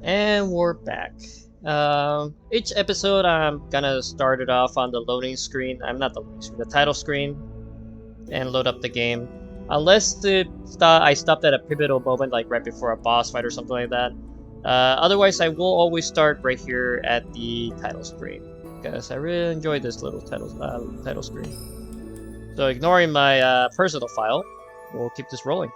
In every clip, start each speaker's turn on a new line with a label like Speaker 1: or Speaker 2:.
Speaker 1: And we're back. Each episode, I'm gonna start it off on the loading screen. I'm not the loading screen, the title screen, and load up the game. Unless I stopped at a pivotal moment, like right before a boss fight or something like that. Otherwise, I will always start right here at the title screen because I really enjoy this little title screen. So ignoring my personal file, we'll keep this rolling.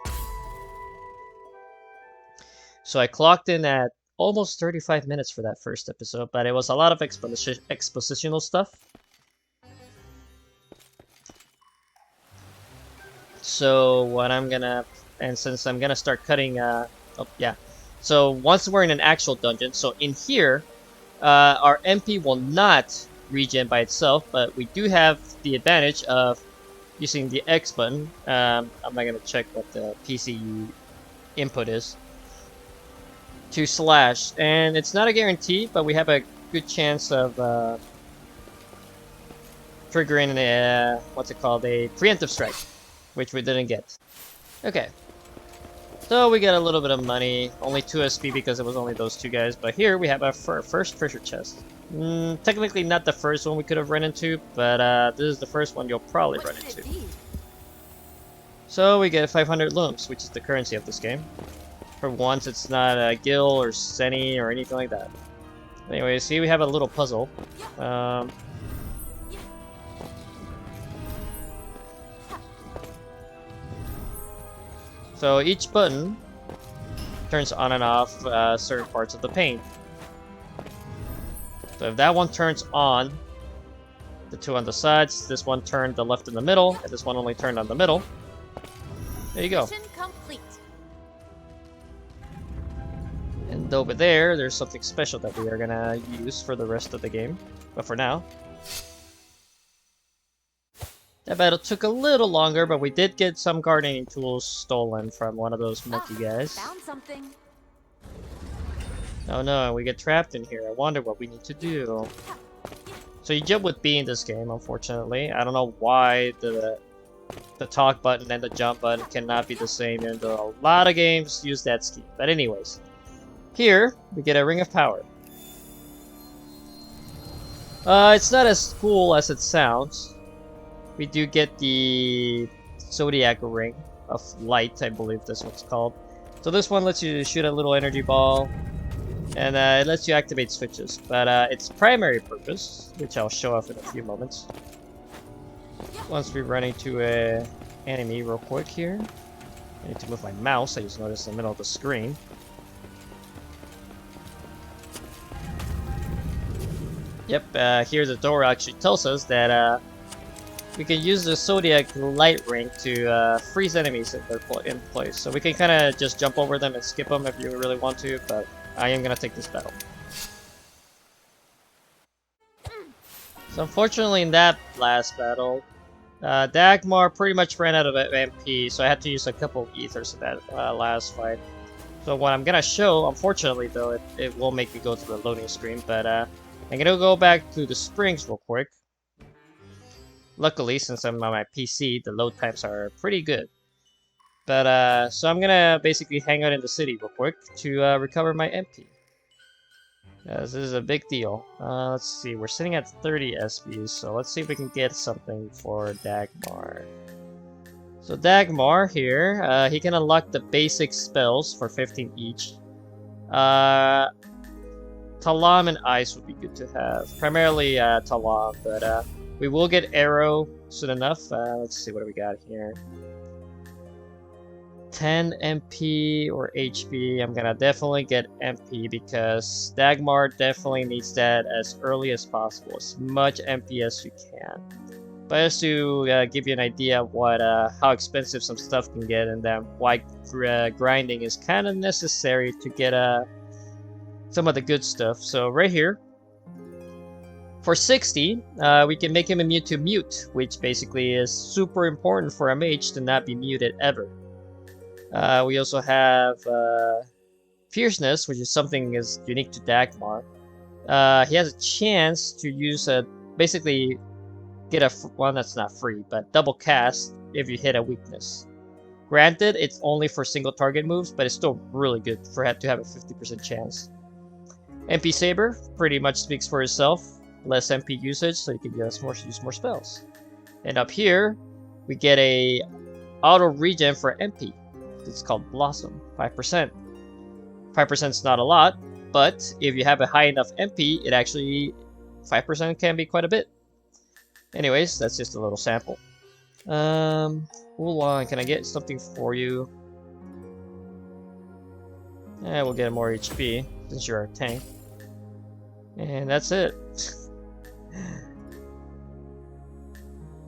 Speaker 1: So I clocked in at almost 35 minutes for that first episode, but it was a lot of expositional stuff. So what I'm gonna, and since I'm gonna start cutting, oh yeah. So once we're in an actual dungeon, so in here, our MP will not regen by itself, but we do have the advantage of using the X button. I'm not gonna check what the PC input is. To slash, and it's not a guarantee, but we have a good chance of triggering a what's it called, a preemptive strike, which we didn't get. Okay, so we got a little bit of money, only 2 SP because it was only those two guys, but here we have our first treasure chest. Technically not the first one we could have run into, but this is the first one you'll probably run into. So we get 500 looms, which is the currency of this game. For once, it's not a Gil or Seni or anything like that. Anyway, see, we have a little puzzle. So each button turns on and off certain parts of the paint. So if that one turns on, the two on the sides, this one turned the left and the middle, and this one only turned on the middle. There you go. And over there, there's something special that we are gonna use for the rest of the game. But for now, that battle took a little longer, but we did get some gardening tools stolen from one of those monkey guys.
Speaker 2: Found something.
Speaker 1: Oh no, we get trapped in here. I wonder what we need to do. So you jump with B in this game, unfortunately. I don't know why the talk button and the jump button cannot be the same, even though a lot of games use that scheme. But anyways. Here, we get a Ring of Power. It's not as cool as it sounds. We do get the Zodiac Ring of Light, I believe this one's called. So this one lets you shoot a little energy ball, and it lets you activate switches. But its primary purpose, which I'll show off in a few moments, once we run into an enemy real quick here. I need to move my mouse, I just noticed in the middle of the screen. Yep, here the door actually tells us that we can use the Zodiac Light Ring to freeze enemies in place. So we can kind of just jump over them and skip them if you really want to, but I am going to take this battle. So unfortunately in that last battle, Dagmar pretty much ran out of MP, so I had to use a couple of ethers in that last fight. So what I'm going to show, unfortunately though, it will make me go to the loading screen, but I'm gonna go back to the springs real quick. Luckily, since I'm on my PC, the load times are pretty good. But, so I'm gonna basically hang out in the city real quick to recover my MP. This is a big deal. Let's see, we're sitting at 30 SPs, so let's see if we can get something for Dagmar. So Dagmar here, he can unlock the basic spells for 15 each. Talam and Ice would be good to have. Primarily Talam, but we will get Arrow soon enough. Let's see, what do we got here? 10 MP or HP. I'm gonna definitely get MP because Dagmar definitely needs that as early as possible. As much MP as you can. But just to give you an idea of what how expensive some stuff can get, and then why grinding is kind of necessary to get some of the good stuff. So right here, for 60, we can make him immune to mute, which basically is super important for a mage to not be muted ever. We also have fierceness, which is something is unique to Dagmar. He has a chance to use basically get a one that's not free, but double cast if you hit a weakness. Granted, it's only for single target moves, but it's still really good for to have a 50% chance. MP Saber pretty much speaks for itself. Less MP usage, so you can use more spells. And up here, we get a auto regen for MP. It's called Blossom, 5%. 5% is not a lot, but if you have a high enough MP, it actually 5% can be quite a bit. Anyways, that's just a little sample. Hold on, can I get something for you? Yeah, we'll get more HP since you're a tank. And that's it.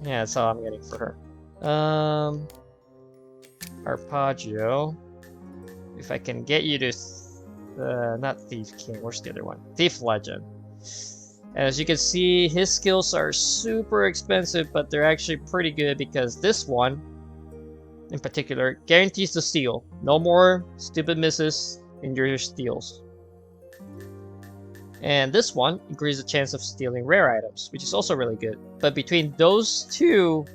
Speaker 1: Yeah, that's all I'm getting for her. Arpeggio. If I can get you to, not Thief King, where's the other one? Thief Legend. As you can see, his skills are super expensive, but they're actually pretty good because this one, in particular, guarantees to steal. No more stupid misses in your steals. And this one increases the chance of stealing rare items, which is also really good. But between those two,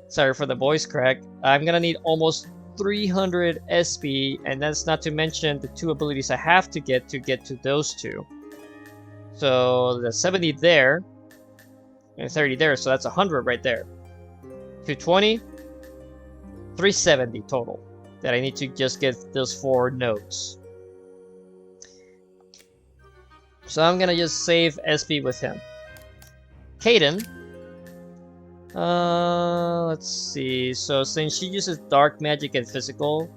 Speaker 1: sorry for the voice crack, I'm gonna need almost 300 SP, and that's not to mention the two abilities I have to get to those two. So the 70 there, and 30 there, so that's 100 right there. 220, 370 total that I need to just get those 4 nodes. So I'm gonna just save SP with him. Kaden. Let's see. So since she uses dark magic and physical,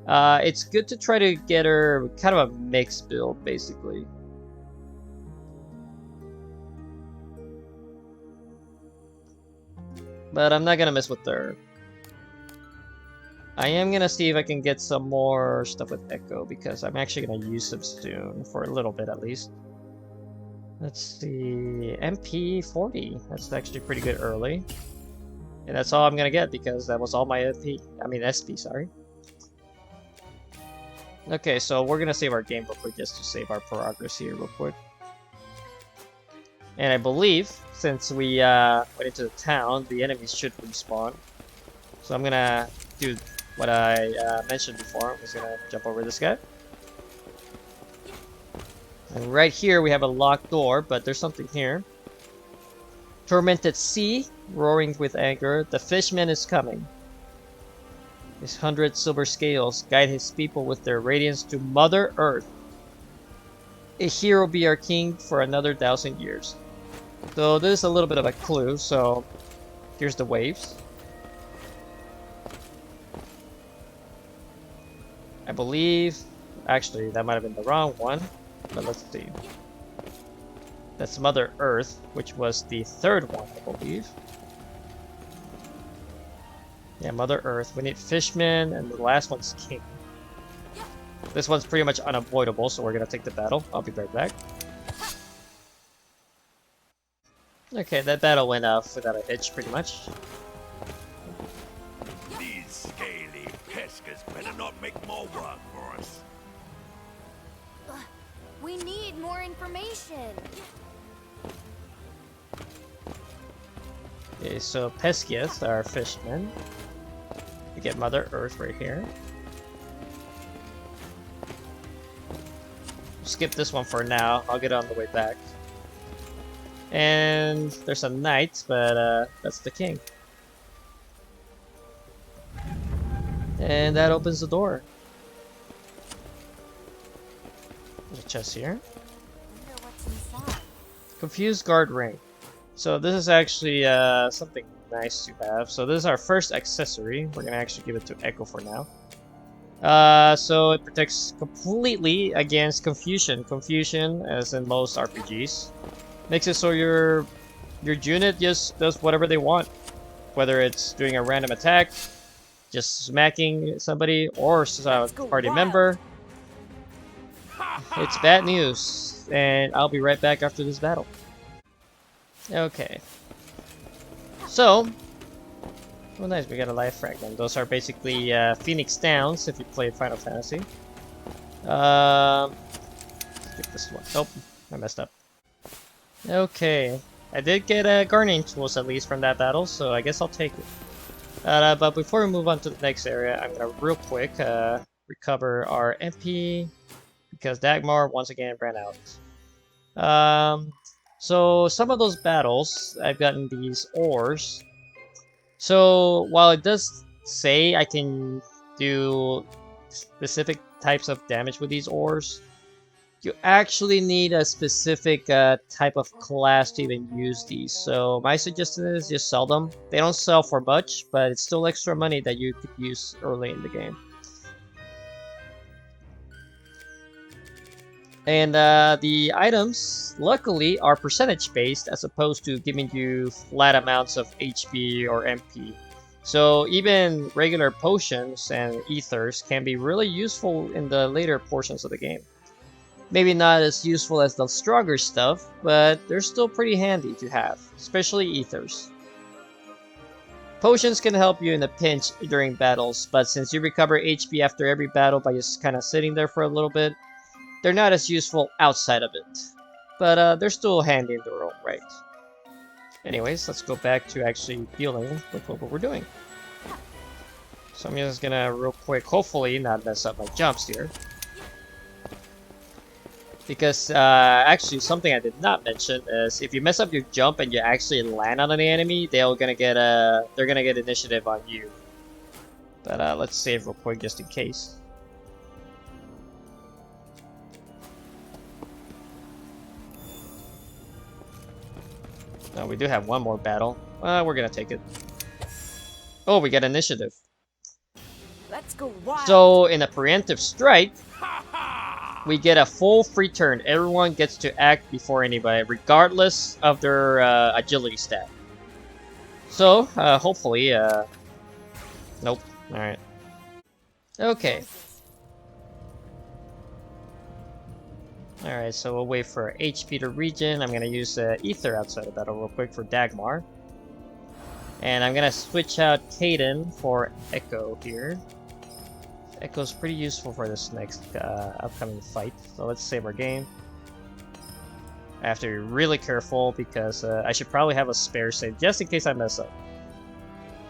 Speaker 1: it's good to try to get her kind of a mixed build, basically. But I'm not gonna mess with her. I am gonna see if I can get some more stuff with Echo, because I'm actually gonna use them soon, for a little bit at least. Let's see, MP 40. That's actually pretty good early. And that's all I'm gonna get because that was all my SP, sorry. Okay, so we're gonna save our game real quick just to save our progress here real quick. And I believe, since we went into the town, the enemies should respawn. So I'm gonna do what I mentioned before. I'm just gonna jump over this guy. And right here we have a locked door, but there's something here. Tormented sea, roaring with anger, the fishman is coming. His 100 silver scales guide his people with their radiance to Mother Earth. A hero be our king for another 1,000 years. So this is a little bit of a clue, so here's the waves. I believe, actually that might have been the wrong one. But let's see. That's Mother Earth, which was the 3rd one, I believe. Yeah, Mother Earth. We need Fishman, and the last one's King. This one's pretty much unavoidable, so we're gonna take the battle. I'll be right back. Okay, that battle went off without a hitch, pretty much.
Speaker 2: These scaly pescers better not make more work for us.
Speaker 3: We need more information.
Speaker 1: Okay, so Pescius, our fishman. We get Mother Earth right here. Skip this one for now. I'll get it on the way back. And there's a knight, but that's the king. And that opens the door. There's a chest here.
Speaker 3: Wonder what's inside.
Speaker 1: Confused guard ring. So this is actually something nice to have. So this is our first accessory. We're gonna actually give it to Echo for now. So it protects completely against confusion. Confusion, as in most RPGs, makes it so your unit just does whatever they want, whether it's doing a random attack, just smacking somebody, or a party member. It's bad news, and I'll be right back after this battle. Okay. So, well, nice, we got a life fragment. Those are basically Phoenix Downs if you played Final Fantasy. Skip this one. Nope, I messed up. Okay, I did get gardening tools at least from that battle, so I guess I'll take it. But before we move on to the next area, I'm gonna real quick recover our MP, because Dagmar once again ran out. So some of those battles, I've gotten these ores. So while it does say I can do specific types of damage with these ores, you actually need a specific type of class to even use these. So my suggestion is just sell them. They don't sell for much, but it's still extra money that you could use early in the game. And the items, luckily, are percentage based as opposed to giving you flat amounts of HP or MP. So even regular potions and ethers can be really useful in the later portions of the game. Maybe not as useful as the stronger stuff, but they're still pretty handy to have, especially ethers. Potions can help you in a pinch during battles, but since you recover HP after every battle by just kind of sitting there for a little bit, they're not as useful outside of it. But they're still handy in their own right. Anyways, let's go back to actually dealing with what we're doing. So I'm just gonna real quick, hopefully not mess up my jumps here. Because actually something I did not mention is if you mess up your jump and you actually land on an enemy, they're gonna get initiative on you. But let's save real quick just in case. No, we do have one more battle. We're gonna take it. Oh, we get initiative.
Speaker 3: Let's go wild.
Speaker 1: So in a preemptive strike, we get a full free turn. Everyone gets to act before anybody, regardless of their agility stat. So hopefully, nope. All right. Okay. Alright, so we'll wait for HP to regen. I'm gonna use Ether outside of battle real quick for Dagmar. And I'm gonna switch out Kaden for Echo here. Echo's pretty useful for this next upcoming fight. So let's save our game. I have to be really careful because I should probably have a spare save just in case I mess up.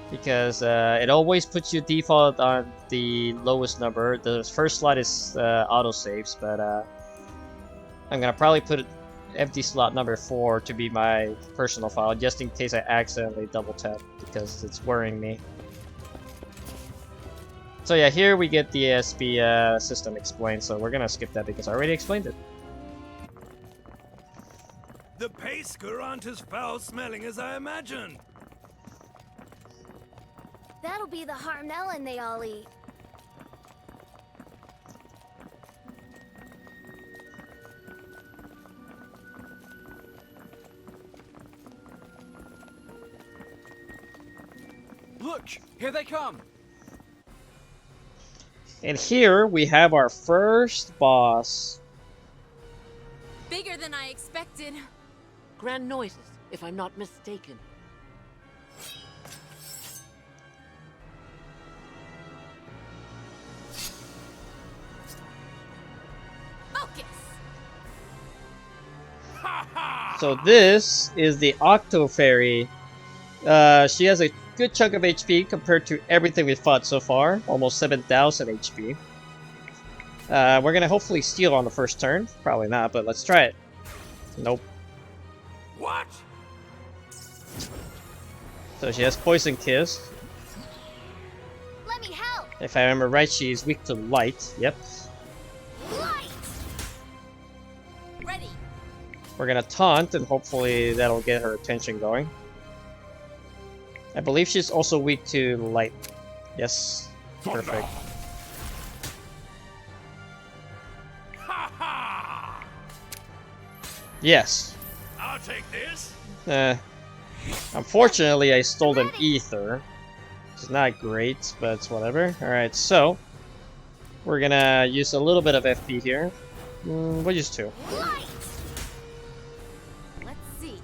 Speaker 1: Because it always puts you default on the lowest number. The first slot is autosaves, but I'm gonna probably put empty slot number 4 to be my personal file, just in case I accidentally double tap, because it's worrying me. So yeah, here we get the ASP system explained, so we're gonna skip that because I already explained it.
Speaker 2: The Pasker aren't as foul-smelling as I imagined.
Speaker 3: That'll be the harmelon they all eat.
Speaker 4: Look, here they come.
Speaker 1: And here we have our first boss.
Speaker 5: Bigger than I expected.
Speaker 6: Grand noises, if I'm not mistaken.
Speaker 5: Focus.
Speaker 1: So this is the Octo Fairy. She has a good chunk of HP compared to everything we fought so far. Almost 7,000 HP. We're gonna hopefully steal on the first turn. Probably not, but let's try it. Nope.
Speaker 2: What?
Speaker 1: So she has Poison Kiss.
Speaker 3: Let me help.
Speaker 1: If I remember right, she's weak to light. Yep.
Speaker 3: Light.
Speaker 5: Ready.
Speaker 1: We're gonna taunt, and hopefully that'll get her attention going. I believe she's also weak to light. Yes. Perfect. Yes.
Speaker 2: I'll take this.
Speaker 1: Unfortunately, I stole an ether. Which is not great, but it's whatever. Alright, so we're gonna use a little bit of FP here. We'll use 2.
Speaker 3: Light. Let's see.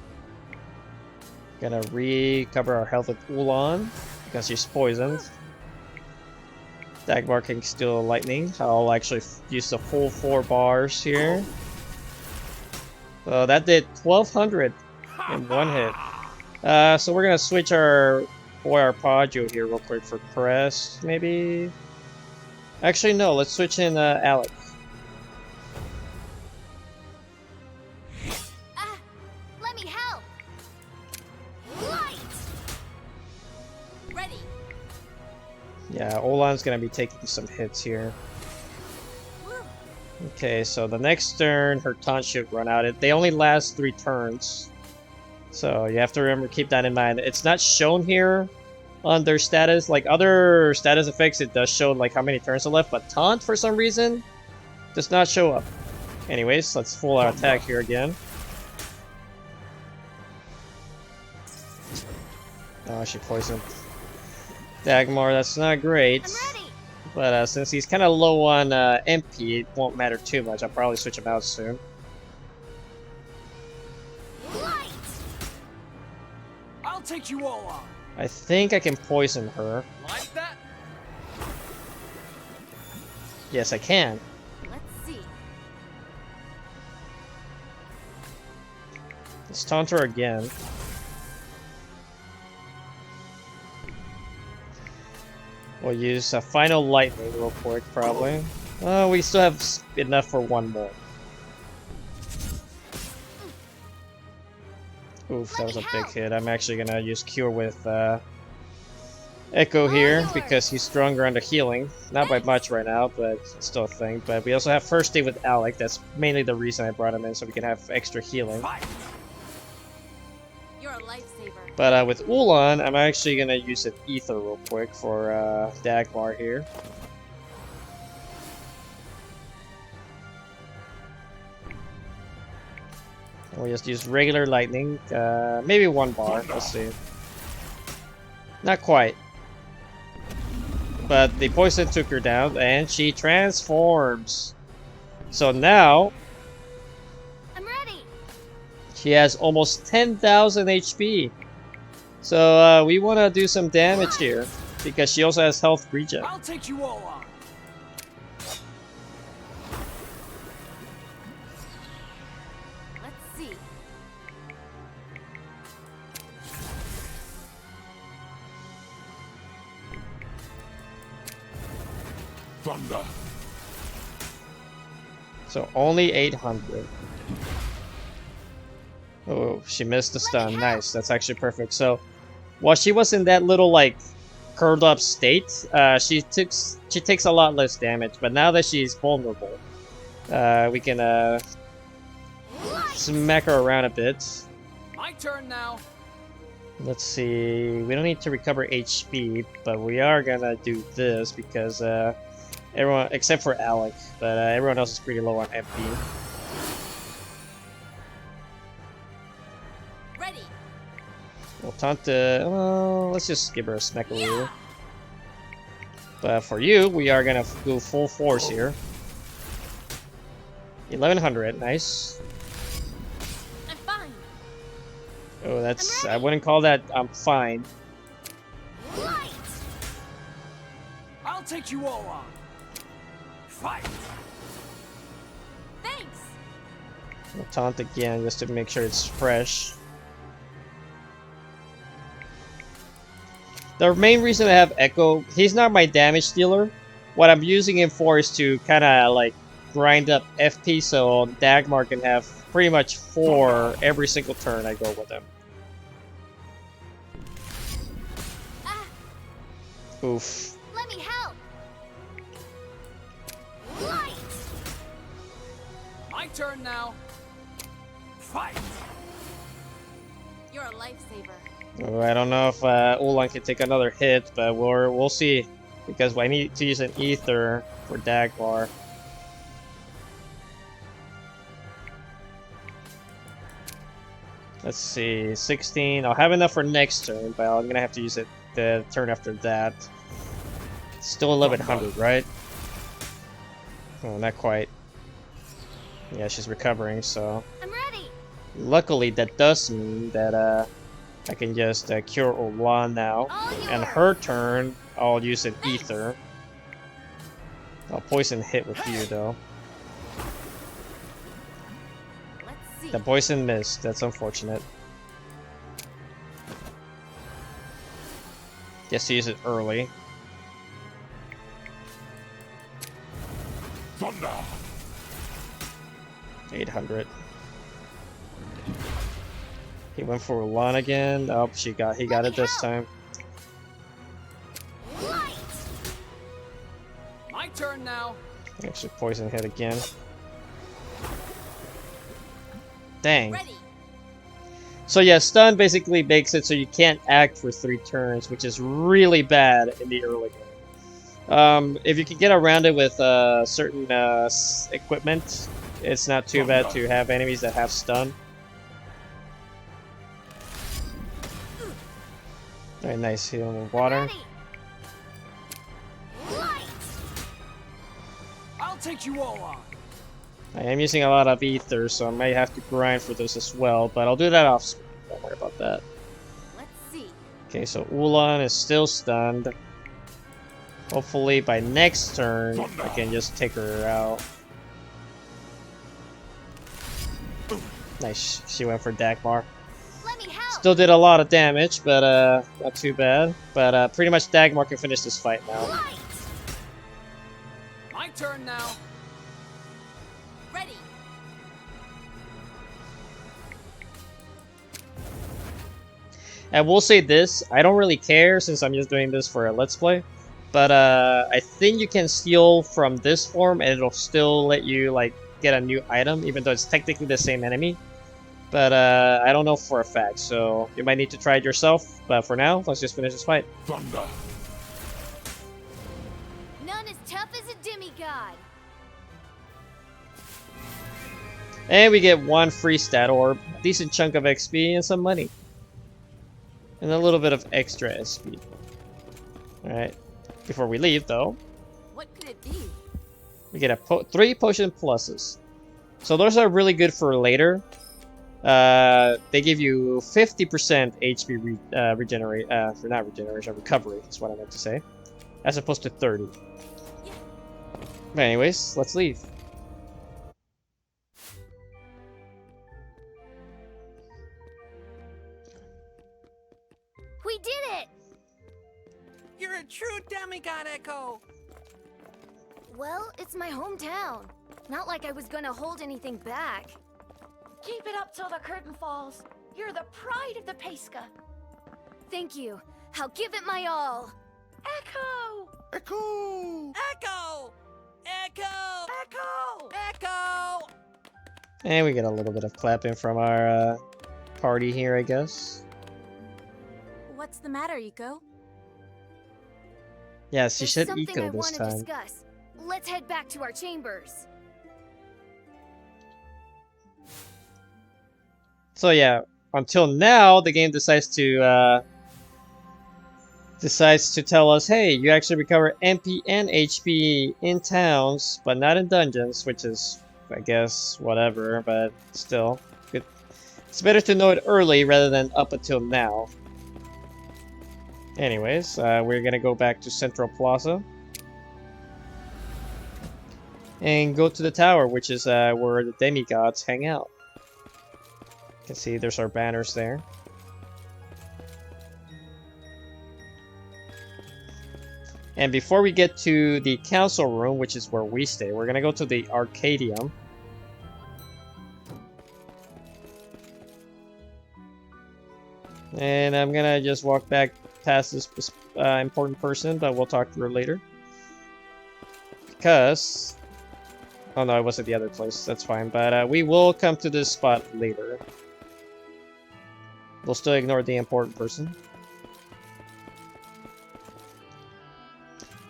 Speaker 1: Gonna recover our health with Ulan because she's poisoned. Dagmar can steal lightning. I'll actually use the full 4 bars here. So that did 1,200 in one hit. So we're gonna switch our boy Arpeggio here real quick for Crest, maybe. Actually, no. Let's switch in Alex. Yeah, Olan's gonna be taking some hits here. Okay, so the next turn, her taunt should run out. They only last 3 turns. So you have to remember, keep that in mind. It's not shown here on their status. Like other status effects, it does show like how many turns are left, but taunt, for some reason, does not show up. Anyways, let's full out attack here again. Oh, she poisoned Dagmar. That's not great.
Speaker 3: I'm ready.
Speaker 1: But since he's kind of low on MP, it won't matter too much. I'll probably switch him out soon.
Speaker 3: Light.
Speaker 4: I'll take you all on.
Speaker 1: I think I can poison her.
Speaker 4: Like that?
Speaker 1: Yes, I can.
Speaker 5: Let's see.
Speaker 1: Let's taunt her again. We'll use a final lightning real quick, probably. We still have enough for one more. Oof, that was a big hit. I'm actually gonna use Cure with Echo here because he's stronger under healing. Not by much right now, but it's still a thing. But we also have First Aid with Alec. That's mainly the reason I brought him in, so we can have extra healing.
Speaker 5: You're a lifesaver.
Speaker 1: But with Ulan, I'm actually gonna use an Ether real quick for Dagmar here. And we'll just use regular lightning, maybe 1 bar. Let's see. Not quite. But the poison took her down, and she transforms. So now
Speaker 3: I'm ready.
Speaker 1: she has almost 10,000 HP. So we want to do some damage here because she also has health regen.
Speaker 4: I'll take you all on.
Speaker 5: Let's see.
Speaker 2: Thunder.
Speaker 1: So only 800. Oh, she missed the stun. Nice. That's actually perfect. So while she was in that little like curled up state, she takes a lot less damage. But now that she's vulnerable, we can smack her around a bit.
Speaker 4: My turn now.
Speaker 1: Let's see. We don't need to recover HP, but we are gonna do this because everyone except for Alec, but everyone else is pretty low on MP.
Speaker 5: Ready.
Speaker 1: We'll taunt the. Well, let's just give her a smackaroo. But for you, we are gonna go full force here. 1100, nice.
Speaker 5: I'm fine.
Speaker 1: Oh, that's. I wouldn't call that. I'm fine.
Speaker 3: Light.
Speaker 4: I'll take you all on. Fight.
Speaker 5: Thanks.
Speaker 1: We'll taunt again just to make sure it's fresh. The main reason I have Echo, he's not my damage dealer. What I'm using him for is to kind of like grind up FP so Dagmar can have pretty much 4 every single turn I go with him.
Speaker 5: Ah,
Speaker 1: Oof.
Speaker 3: Let me help. Light.
Speaker 4: My turn now. Fight.
Speaker 5: you're a lifesaver.
Speaker 1: Oh, I don't know if Ulan can take another hit, but we'll see. Because I need to use an Ether for Dagmar. Let's see, 16. I'll have enough for next turn, but I'm gonna have to use it the turn after that. Still 1100, right? Oh, not quite. Yeah, she's recovering, so...
Speaker 3: I'm ready.
Speaker 1: Luckily, that does mean that I can just cure Ulan now.
Speaker 3: All
Speaker 1: And
Speaker 3: yours.
Speaker 1: her turn, I'll use an Ether. I'll poison hit with you, though.
Speaker 5: Let's see.
Speaker 1: The poison missed. That's unfortunate. Just use it early.
Speaker 2: Thunder.
Speaker 1: 800. He went for Ulan again. Oh, he got it this time.
Speaker 3: Light.
Speaker 4: turn now.
Speaker 1: Actually, poison hit again. Dang.
Speaker 5: Ready.
Speaker 1: So yeah, stun basically makes it so you can't act for 3 turns, which is really bad in the early game. If you can get around it with certain equipment, it's not too bad to have enemies that have stun. Very nice healing with water.
Speaker 3: Ready. Light.
Speaker 4: I'll take you all on.
Speaker 1: I am using a lot of ether, so I may have to grind for this as well, but I'll do that off screen. Don't worry about that.
Speaker 5: Let's see.
Speaker 1: Okay, so Ulan is still stunned. Hopefully by next turn, I can just take her out. Nice, she went for Dagmar.
Speaker 3: Let me help.
Speaker 1: Still did a lot of damage, but not too bad. But pretty much Dagmar can finish this fight now.
Speaker 3: Light.
Speaker 4: My turn now.
Speaker 5: Ready.
Speaker 1: And we'll say this, I don't really care since I'm just doing this for a Let's Play. But I think you can steal from this form and it'll still let you like get a new item, even though it's technically the same enemy. But I don't know for a fact, so you might need to try it yourself. But for now, let's just finish this fight.
Speaker 2: Thunder.
Speaker 3: None as tough as a demigod.
Speaker 1: And we get 1 free stat orb, a decent chunk of XP, and some money. And a little bit of extra SP. Alright. Before we leave, though,
Speaker 5: What could it be?
Speaker 1: we get 3 potion pluses. So those are really good for later. They give you 50% HP not regeneration, recovery is what I meant to say. As opposed to 30. But anyways, let's leave.
Speaker 3: We did it.
Speaker 4: You're a true demigod, Echo.
Speaker 3: Well, it's my hometown. Not like I was gonna hold anything back.
Speaker 7: Keep it up till the curtain falls. You're the pride of the Pesca.
Speaker 3: Thank you. I'll give it my all.
Speaker 7: Echo!
Speaker 2: Echo.
Speaker 4: Echo! Echo! Echo! Echo!
Speaker 1: And we get a little bit of clapping from our party here, I guess.
Speaker 5: What's the matter, Iko?
Speaker 1: Yes, she
Speaker 3: There's
Speaker 1: said
Speaker 3: something I
Speaker 1: eco this
Speaker 3: want to
Speaker 1: time.
Speaker 3: discuss. Let's head back to our chambers.
Speaker 1: So yeah, until now, the game decides to tell us, hey, you actually recover MP and HP in towns, but not in dungeons, which is, I guess, whatever, but still, good. It's better to know it early rather than up until now. Anyways, we're gonna go back to Central Plaza and go to the tower, which is where the demigods hang out. You can see there's our banners there. And before we get to the council room, which is where we stay, we're gonna go to the Arcadium. And I'm gonna just walk back past this important person, but we'll talk to her later. Because... oh no, it wasn't the other place, that's fine. But we will come to this spot later. We'll still ignore the important person.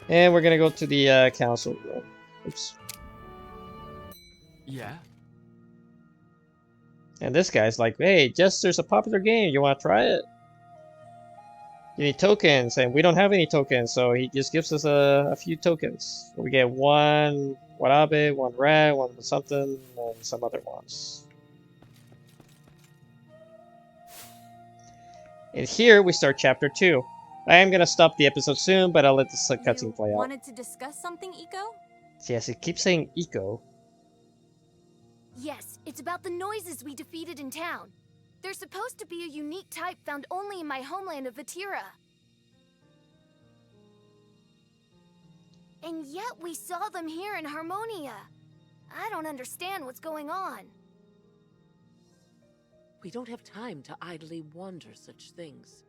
Speaker 1: And we're gonna go to the council room. Oops.
Speaker 4: Yeah?
Speaker 1: And this guy's like, hey, there's a popular game, you wanna try it? You need tokens, and we don't have any tokens, so he just gives us a few tokens. We get 1 Warabe, 1 Rat, 1 something, and some other ones. And here we start chapter 2. I am gonna stop the episode soon, but I'll let this cutscene play out.
Speaker 5: Wanted to discuss something, Iko?
Speaker 1: Yes, it keeps saying eco.
Speaker 3: Yes, it's about the noises we defeated in town. They're supposed to be a unique type found only in my homeland of Vatira. And yet we saw them here in Harmonia. I don't understand what's going on.
Speaker 6: We don't have time to idly wonder such things.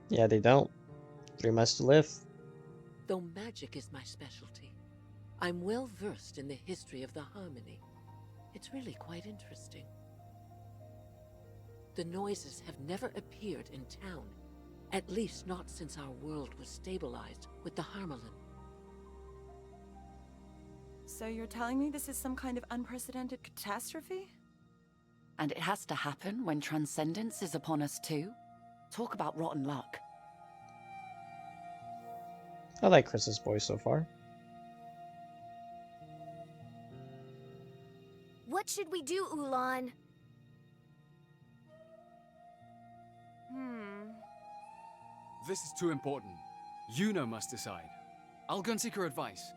Speaker 1: Yeah, they don't. 3 months to live.
Speaker 6: though magic is my specialty, I'm well versed in the history of the Harmony. It's really quite interesting. The noises have never appeared in town, at least not since our world was stabilized with the Harmelin.
Speaker 8: So you're telling me this is some kind of unprecedented catastrophe?
Speaker 7: And it has to happen when transcendence is upon us too? Talk about rotten luck.
Speaker 1: I like Chris's voice so far.
Speaker 3: What should we do, Ulan?
Speaker 9: This is too important. Yuno must decide. I'll go and seek her advice.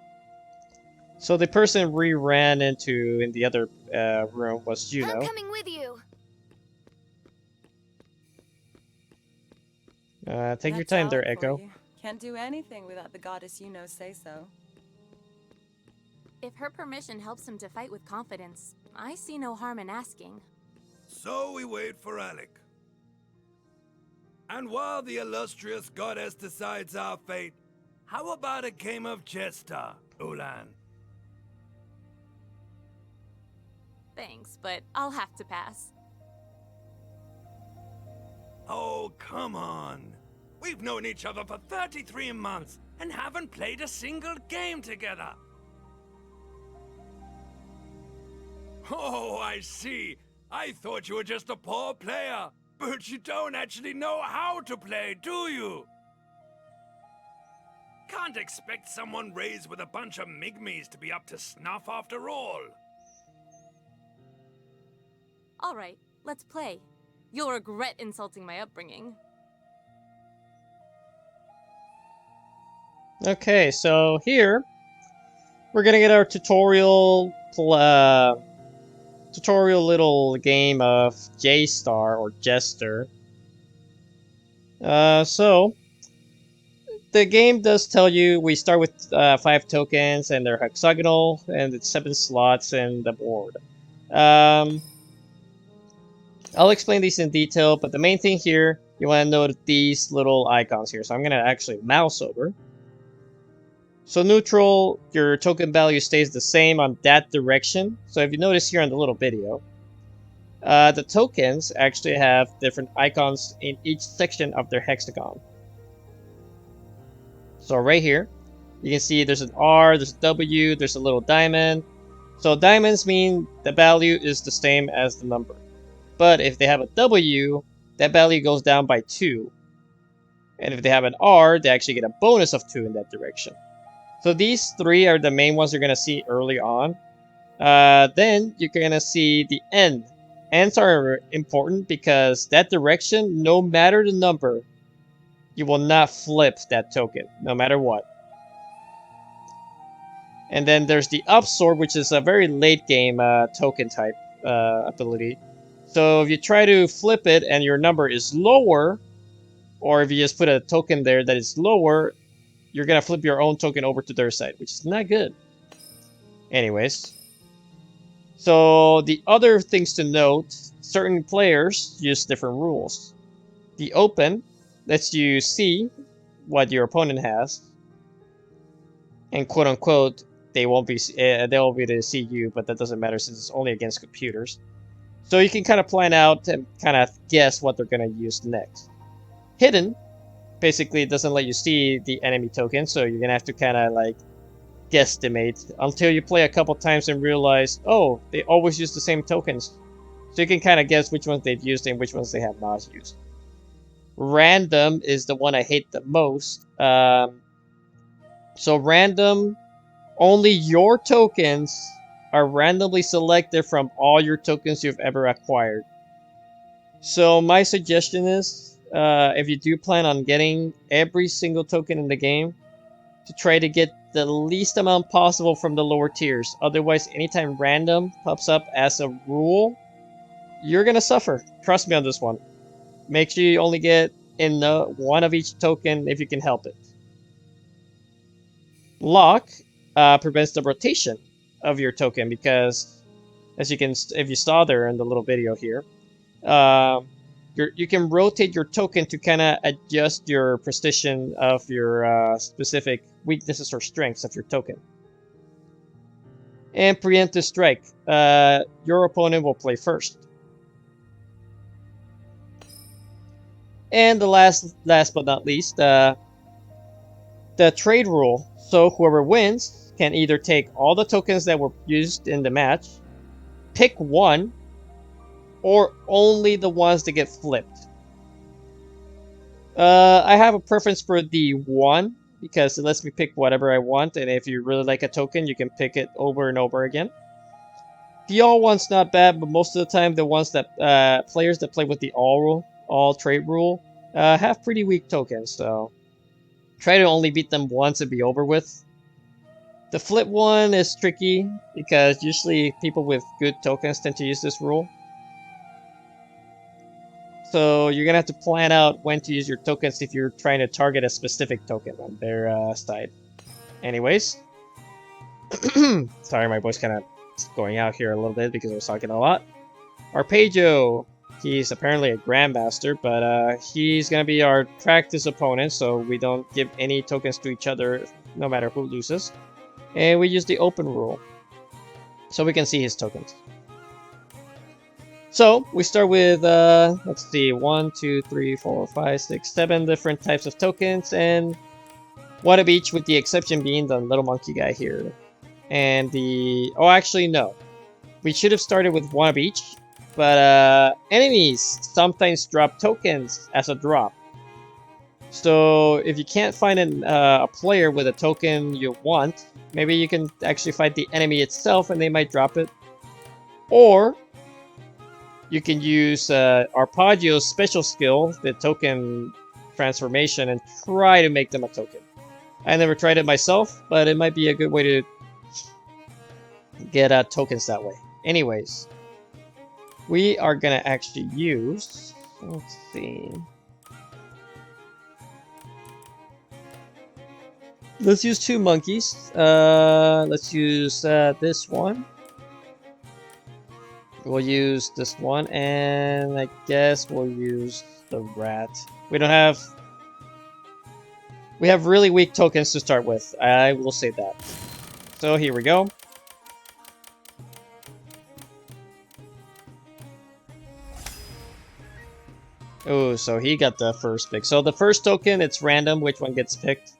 Speaker 1: So the person we ran into in the other room was
Speaker 3: I'm
Speaker 1: Juno.
Speaker 3: coming with you.
Speaker 1: Take your
Speaker 8: That's
Speaker 1: time there,
Speaker 8: out for
Speaker 1: Echo.
Speaker 8: you. Can't do anything without the goddess say so.
Speaker 5: If her permission helps him to fight with confidence, I see no harm in asking.
Speaker 2: So we wait for Alec. And while the illustrious goddess decides our fate, how about a game of Chester, Ulan?
Speaker 5: Thanks, but I'll have to pass.
Speaker 2: Oh, come on. We've known each other for 33 months and haven't played a single game together. Oh, I see. I thought you were just a poor player. But you don't actually know how to play, do you? Can't expect someone raised with a bunch of migmies to be up to snuff after all.
Speaker 5: All right, let's play. You'll regret insulting my upbringing.
Speaker 1: Okay, so here we're gonna get our tutorial little game of J-Star or Jester. So the game does tell you we start with 5 tokens and they're hexagonal and it's 7 slots in the board. I'll explain these in detail, but the main thing here, you want to note these little icons here. So I'm going to actually mouse over. So neutral, your token value stays the same on that direction. So if you notice here in the little video, the tokens actually have different icons in each section of their hexagon. So right here, you can see there's an R, there's a W, there's a little diamond. So diamonds mean the value is the same as the number. But if they have a W, that value goes down by 2. And if they have an R, they actually get a bonus of 2 in that direction. So these 3 are the main ones you're going to see early on. Then you're going to see the N. N's are important because that direction, no matter the number, you will not flip that token, no matter what. And then there's the up sword, which is a very late game token type ability. So if you try to flip it and your number is lower, or if you just put a token there that is lower, you're going to flip your own token over to their side, which is not good. Anyways. So the other things to note, certain players use different rules. The open lets you see what your opponent has. And quote unquote, they'll be able to see you, but that doesn't matter since it's only against computers. So you can kind of plan out and kind of guess what they're going to use next. Hidden basically doesn't let you see the enemy token, so you're going to have to kind of like guesstimate until you play a couple times and realize, oh, they always use the same tokens. So you can kind of guess which ones they've used and which ones they have not used. Random is the one I hate the most. So random, only your tokens are randomly selected from all your tokens you've ever acquired. So my suggestion is, if you do plan on getting every single token in the game, to try to get the least amount possible from the lower tiers. Otherwise, anytime random pops up as a rule, you're gonna suffer. Trust me on this one. Make sure you only get in one of each token if you can help it. Lock prevents the rotation of your token because, as you can, if you saw there in the little video here, you can rotate your token to kind of adjust your precision of your specific weaknesses or strengths of your token. And preemptive strike. Your opponent will play first. And the last but not least, the trade rule. So whoever wins can either take all the tokens that were used in the match, pick one, or only the ones that get flipped. I have a preference for the one because it lets me pick whatever I want, and if you really like a token, you can pick it over and over again. The all one's not bad, but most of the time the ones that players that play with the all trade rule have pretty weak tokens, so try to only beat them once and be over with. The flip one is tricky because usually people with good tokens tend to use this rule. So you're gonna have to plan out when to use your tokens if you're trying to target a specific token on their side. Anyways, sorry, my voice kind of going out here a little bit because I was talking a lot. Arpeggio, he's apparently a grandmaster, but he's gonna be our practice opponent, so we don't give any tokens to each other no matter who loses. And we use the open rule, so we can see his tokens. So we start with, let's see, 1, 2, 3, 4, 5, 6, 7 different types of tokens, and one of each, with the exception being the little monkey guy here. And the, oh, actually, no. We should have started with one of each, but enemies sometimes drop tokens as a drop. So if you can't find a player with a token you want, maybe you can actually fight the enemy itself and they might drop it. Or you can use Arpeggio's special skill, the token transformation, and try to make them a token. I never tried it myself, but it might be a good way to get tokens that way. Anyways, we are gonna actually use, let's see. Let's use two monkeys. Let's use this one. We'll use this one, and I guess we'll use the rat. We have really weak tokens to start with. I will say that. So here we go. Oh, so he got the first pick. So the first token, it's random which one gets picked.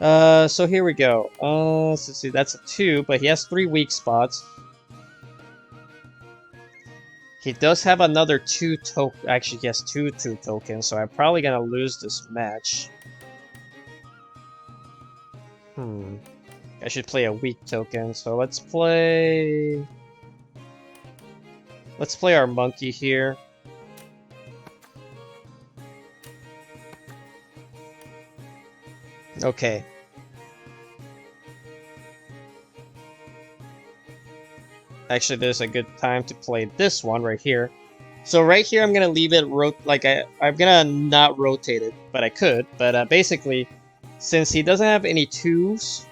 Speaker 1: So here we go. Let's see, that's a 2, but he has 3 weak spots. He does have another 2 token. Actually, he has 2 tokens, so I'm probably gonna lose this match. I should play a weak token, so let's play our monkey here. Okay. Actually, there's a good time to play this one right here. So right here, I'm gonna leave it I'm gonna not rotate it, but I could. But basically, since he doesn't have any 2s,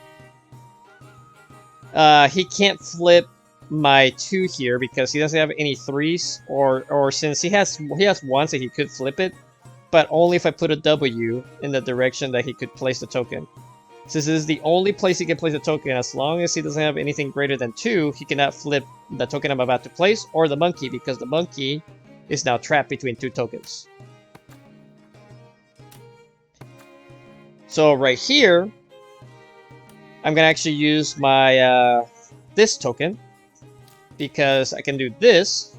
Speaker 1: he can't flip my 2 here because he doesn't have any 3s, or since he has 1, so he could flip it, but only if I put a W in the direction that he could place the token. Since this is the only place he can place a token, as long as he doesn't have anything greater than 2, he cannot flip the token I'm about to place, or the monkey, because the monkey is now trapped between 2 tokens. So right here, I'm gonna actually use my this token, because I can do this,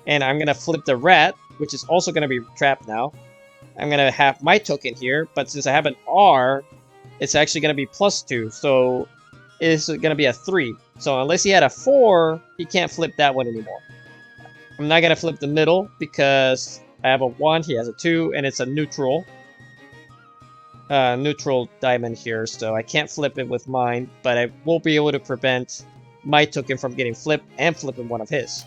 Speaker 1: and I'm gonna flip the rat, which is also gonna be trapped now. I'm gonna have my token here, but since I have an R, it's actually gonna be +2, so it's gonna be a 3. So unless he had a 4, he can't flip that one anymore. I'm not gonna flip the middle because I have a 1, he has a 2, and it's a neutral diamond here, so I can't flip it with mine, but I will be able to prevent my token from getting flipped and flipping one of his.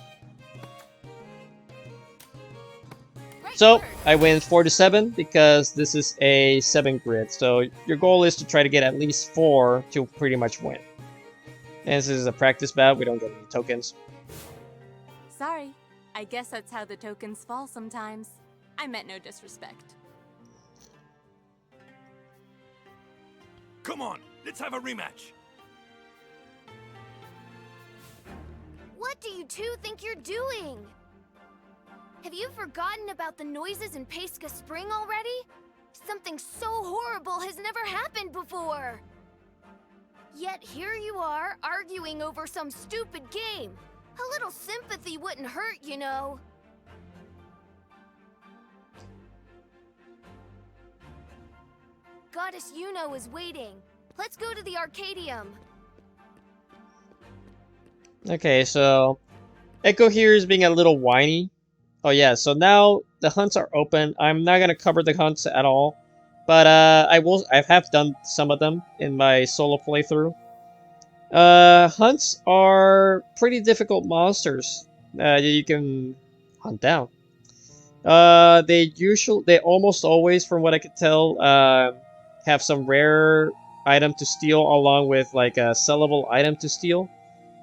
Speaker 1: So I win 4-7 because this is a 7 grid. So your goal is to try to get at least 4 to pretty much win. And this is a practice bout. We don't get any tokens.
Speaker 5: Sorry, I guess that's how the tokens fall sometimes. I meant no disrespect.
Speaker 2: Come on, let's have a rematch.
Speaker 3: What do you two think you're doing? Have you forgotten about the noises in Pesca Spring already? Something so horrible has never happened before. Yet here you are, arguing over some stupid game. A little sympathy wouldn't hurt, you know. Goddess Yuno is waiting. Let's go to the Arcadium.
Speaker 1: Okay, so Echo here is being a little whiny. Oh yeah, so now the hunts are open. I'm not gonna cover the hunts at all, but I have done some of them in my solo playthrough. Hunts are pretty difficult monsters that you can hunt down. They almost always, from what I could tell, have some rare item to steal along with like a sellable item to steal.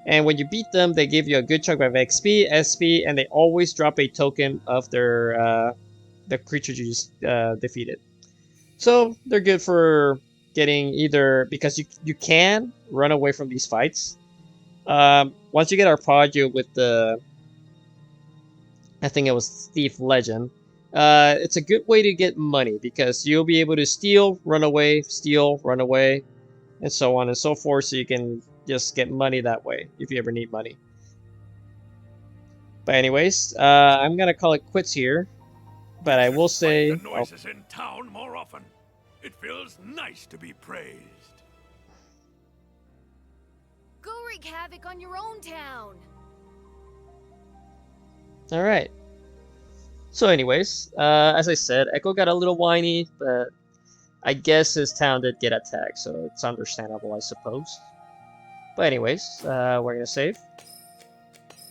Speaker 1: And when you beat them, they give you a good chunk of XP, SP, and they always drop a token of their the creature you just defeated. So they're good for getting either, because you can run away from these fights. Once you get Arpeggio with the, I think it was Thief Legend, it's a good way to get money because you'll be able to steal, run away, and so on and so forth, so you can just get money that way if you ever need money. But anyways, I'm gonna call it quits here. But I will say,
Speaker 2: the noises in town more often. It feels nice to be praised.
Speaker 3: Go wreak havoc on your own town.
Speaker 1: all right. So anyways, as I said, Echo got a little whiny, but I guess his town did get attacked, so it's understandable, I suppose. But anyways, we're gonna save,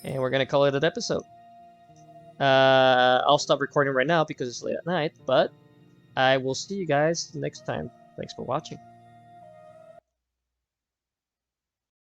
Speaker 1: and we're gonna call it an episode. I'll stop recording right now because it's late at night, but I will see you guys next time. Thanks for watching.